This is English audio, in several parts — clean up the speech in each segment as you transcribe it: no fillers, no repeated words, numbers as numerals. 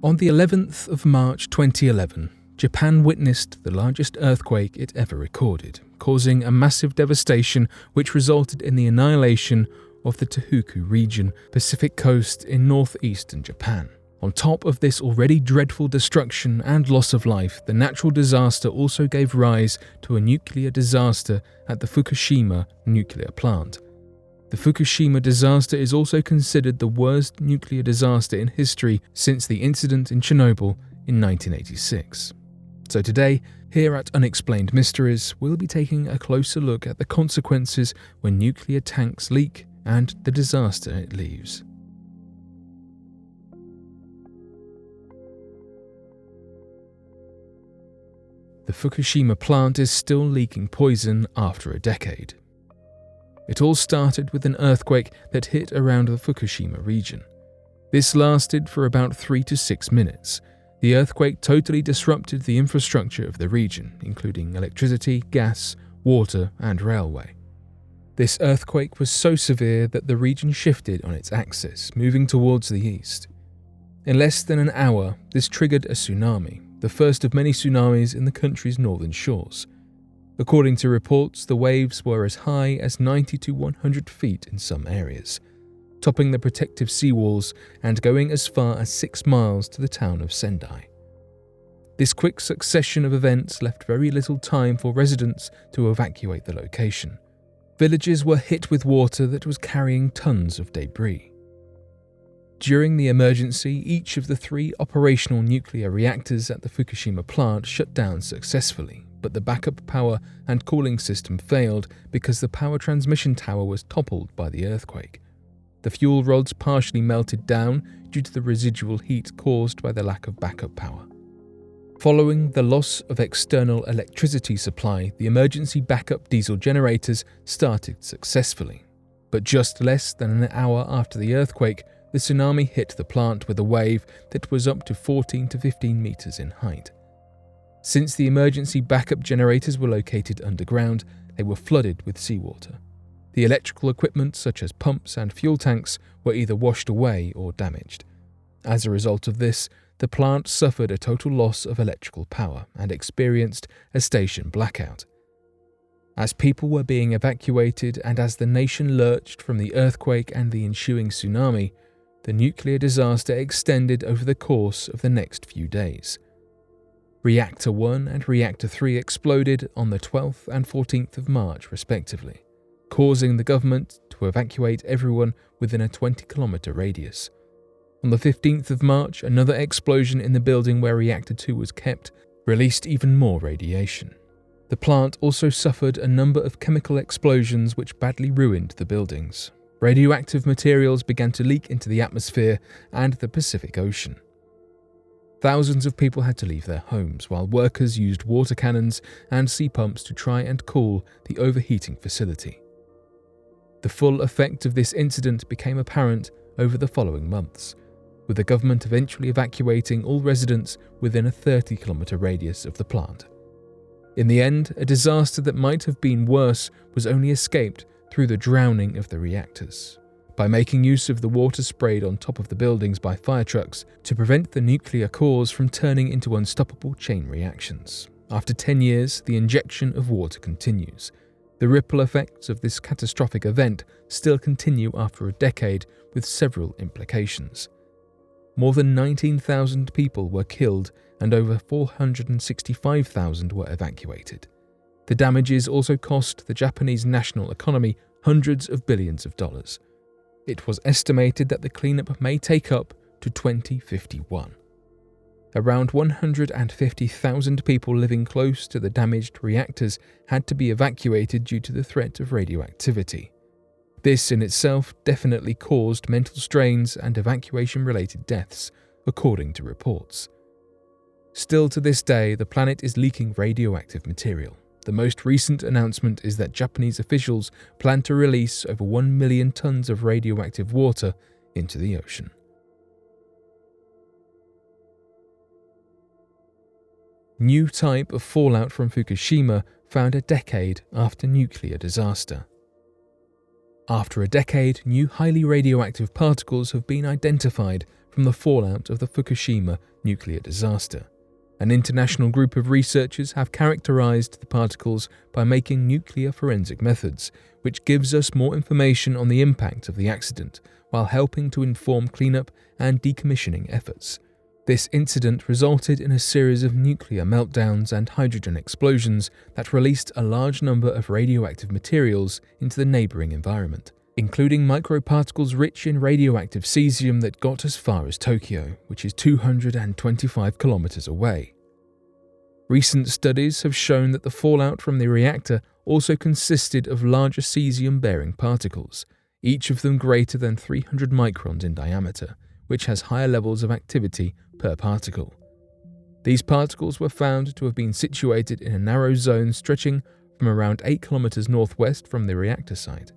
On the 11th of March 2011, Japan witnessed the largest earthquake it ever recorded, causing a massive devastation which resulted in the annihilation of the Tohoku region, Pacific coast in northeastern Japan. On top of this already dreadful destruction and loss of life, the natural disaster also gave rise to a nuclear disaster at the Fukushima nuclear plant. The Fukushima disaster is also considered the worst nuclear disaster in history since the incident in Chernobyl in 1986. So today, here at Unexplained Mysteries, we'll be taking a closer look at the consequences when nuclear tanks leak and the disaster it leaves. The Fukushima plant is still leaking poison after a decade. It all started with an earthquake that hit around the Fukushima region. This lasted for about 3 to 6 minutes. The earthquake totally disrupted the infrastructure of the region, including electricity, gas, water, and railway. This earthquake was so severe that the region shifted on its axis, moving towards the east. In less than an hour, this triggered a tsunami, the first of many tsunamis in the country's northern shores. According to reports, the waves were as high as 90 to 100 feet in some areas, topping the protective seawalls and going as far as 6 miles to the town of Sendai. This quick succession of events left very little time for residents to evacuate the location. Villages were hit with water that was carrying tons of debris. During the emergency, each of the 3 operational nuclear reactors at the Fukushima plant shut down successfully, but the backup power and cooling system failed because the power transmission tower was toppled by the earthquake. The fuel rods partially melted down due to the residual heat caused by the lack of backup power. Following the loss of external electricity supply, the emergency backup diesel generators started successfully. But just less than an hour after the earthquake, the tsunami hit the plant with a wave that was up to 14 to 15 meters in height. Since the emergency backup generators were located underground, they were flooded with seawater. The electrical equipment, such as pumps and fuel tanks, were either washed away or damaged. As a result of this, the plant suffered a total loss of electrical power and experienced a station blackout. As people were being evacuated and as the nation lurched from the earthquake and the ensuing tsunami, the nuclear disaster extended over the course of the next few days. Reactor 1 and Reactor 3 exploded on the 12th and 14th of March respectively, causing the government to evacuate everyone within a 20-kilometer radius. On the 15th of March, another explosion in the building where Reactor 2 was kept released even more radiation. The plant also suffered a number of chemical explosions which badly ruined the buildings. Radioactive materials began to leak into the atmosphere and the Pacific Ocean. Thousands of people had to leave their homes, while workers used water cannons and sea pumps to try and cool the overheating facility. The full effect of this incident became apparent over the following months, with the government eventually evacuating all residents within a 30-kilometer radius of the plant. In the end, a disaster that might have been worse was only escaped through the drowning of the reactors, by making use of the water sprayed on top of the buildings by fire trucks to prevent the nuclear cores from turning into unstoppable chain reactions. After 10 years, the injection of water continues. The ripple effects of this catastrophic event still continue after a decade with several implications. More than 19,000 people were killed and over 465,000 were evacuated. The damages also cost the Japanese national economy hundreds of billions of dollars. It was estimated that the cleanup may take up to 2051. Around 150,000 people living close to the damaged reactors had to be evacuated due to the threat of radioactivity. This in itself definitely caused mental strains and evacuation-related deaths, according to reports. Still to this day, the planet is leaking radioactive material. The most recent announcement is that Japanese officials plan to release over 1 million tons of radioactive water into the ocean. New type of fallout from Fukushima found a decade after nuclear disaster. After a decade, new highly radioactive particles have been identified from the fallout of the Fukushima nuclear disaster. An international group of researchers have characterized the particles by making nuclear forensic methods, which gives us more information on the impact of the accident, while helping to inform cleanup and decommissioning efforts. This incident resulted in a series of nuclear meltdowns and hydrogen explosions that released a large number of radioactive materials into the neighboring environment, including microparticles rich in radioactive cesium that got as far as Tokyo, which is 225 kilometers away. Recent studies have shown that the fallout from the reactor also consisted of larger cesium-bearing particles, each of them greater than 300 microns in diameter, which has higher levels of activity per particle. These particles were found to have been situated in a narrow zone stretching from around 8 kilometers northwest from the reactor site.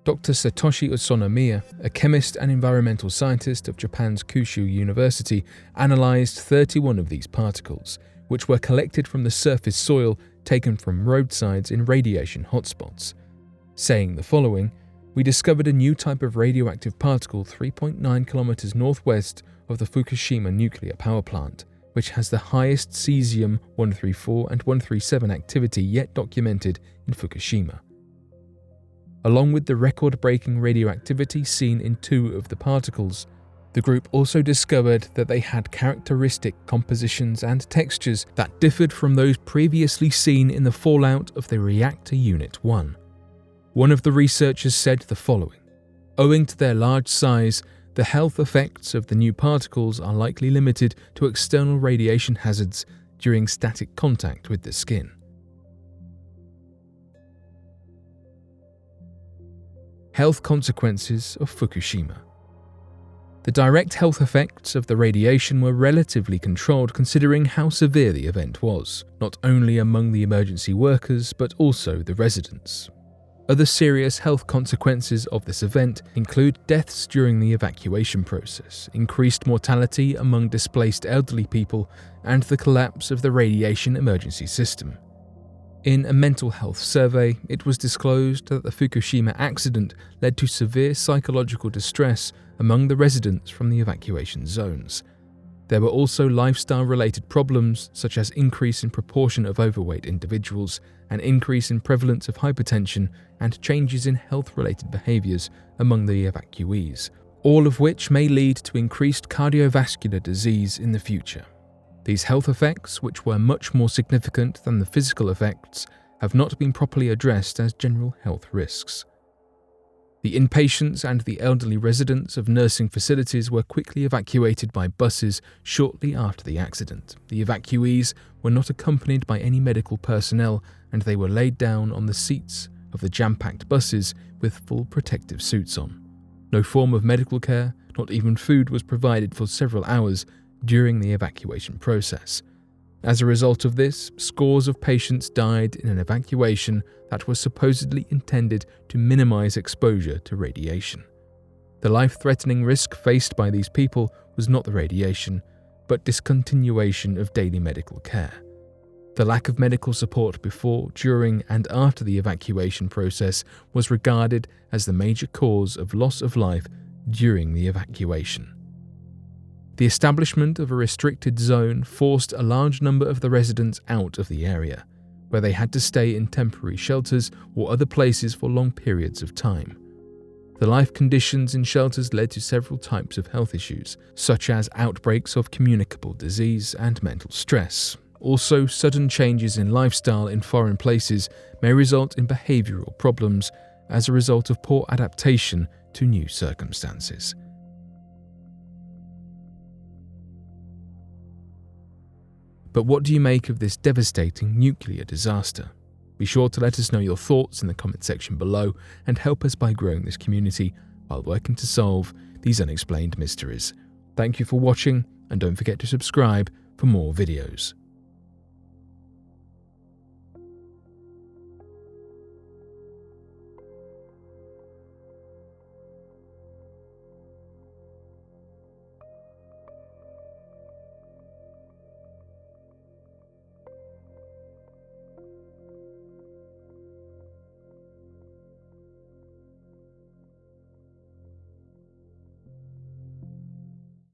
Dr. Satoshi Utsunomiya, a chemist and environmental scientist of Japan's Kyushu University, analyzed 31 of these particles, which were collected from the surface soil taken from roadsides in radiation hotspots, saying the following: "We discovered a new type of radioactive particle 3.9 kilometers northwest of the Fukushima nuclear power plant, which has the highest cesium-134 and 137 activity yet documented in Fukushima. Along with the record-breaking radioactivity seen in 2 of the particles, the group also discovered that they had characteristic compositions and textures that differed from those previously seen in the fallout of the reactor Unit 1. One of the researchers said the following: "Owing to their large size, the health effects of the new particles are likely limited to external radiation hazards during static contact with the skin." Health consequences of Fukushima. The direct health effects of the radiation were relatively controlled considering how severe the event was, not only among the emergency workers but also the residents. Other serious health consequences of this event include deaths during the evacuation process, increased mortality among displaced elderly people, and the collapse of the radiation emergency system. In a mental health survey, it was disclosed that the Fukushima accident led to severe psychological distress among the residents from the evacuation zones. There were also lifestyle-related problems such as increase in proportion of overweight individuals, an increase in prevalence of hypertension, and changes in health-related behaviors among the evacuees, all of which may lead to increased cardiovascular disease in the future. These health effects, which were much more significant than the physical effects, have not been properly addressed as general health risks. The inpatients and the elderly residents of nursing facilities were quickly evacuated by buses shortly after the accident. The evacuees were not accompanied by any medical personnel, and they were laid down on the seats of the jam-packed buses with full protective suits on. No form of medical care, not even food, was provided for several hours during the evacuation process. As a result of this, scores of patients died in an evacuation that was supposedly intended to minimize exposure to radiation. The life-threatening risk faced by these people was not the radiation, but discontinuation of daily medical care. The lack of medical support before, during, and after the evacuation process was regarded as the major cause of loss of life during the evacuation. The establishment of a restricted zone forced a large number of the residents out of the area, where they had to stay in temporary shelters or other places for long periods of time. The life conditions in shelters led to several types of health issues, such as outbreaks of communicable disease and mental stress. Also, sudden changes in lifestyle in foreign places may result in behavioral problems as a result of poor adaptation to new circumstances. But what do you make of this devastating nuclear disaster? Be sure to let us know your thoughts in the comment section below and help us by growing this community while working to solve these unexplained mysteries. Thank you for watching, and don't forget to subscribe for more videos.